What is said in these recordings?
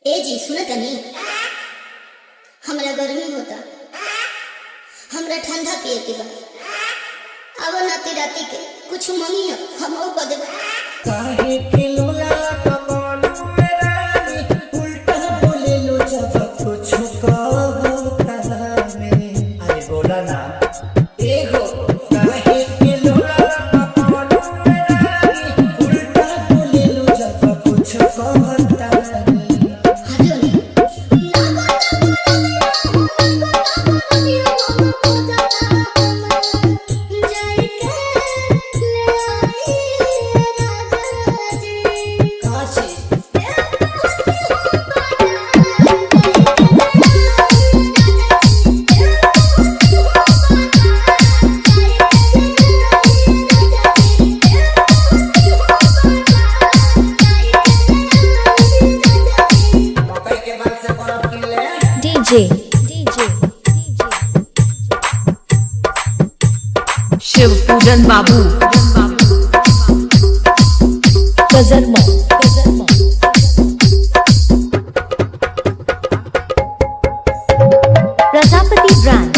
ए जी सुन तनी, हमरा गर्मी होता, हमरा ठंडा पिए के बा। अब नाती राती के कुछ मंगी हम को देबा। काहे के लोला कमालू रानी उल्टा बोले लो जब कुछ कहता में। अरे बोला ना एगो काहे के लोला कमालू रानी उल्टा बोले लो जब कुछ कहता में। शिव पूजन बाबू गजरमा प्रजापति ब्रांड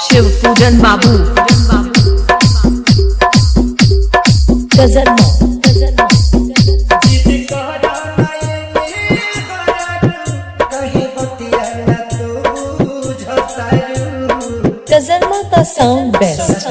शिव पूजन बाबू गजरमा गजरमा का साउंड बेस्ट।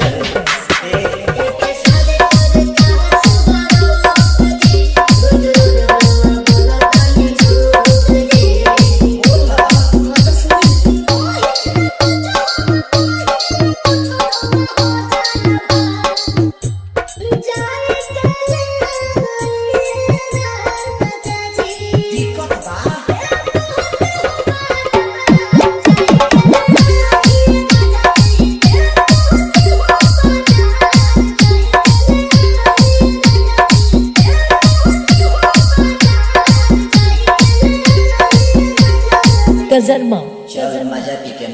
गजरमा चल मजा पी के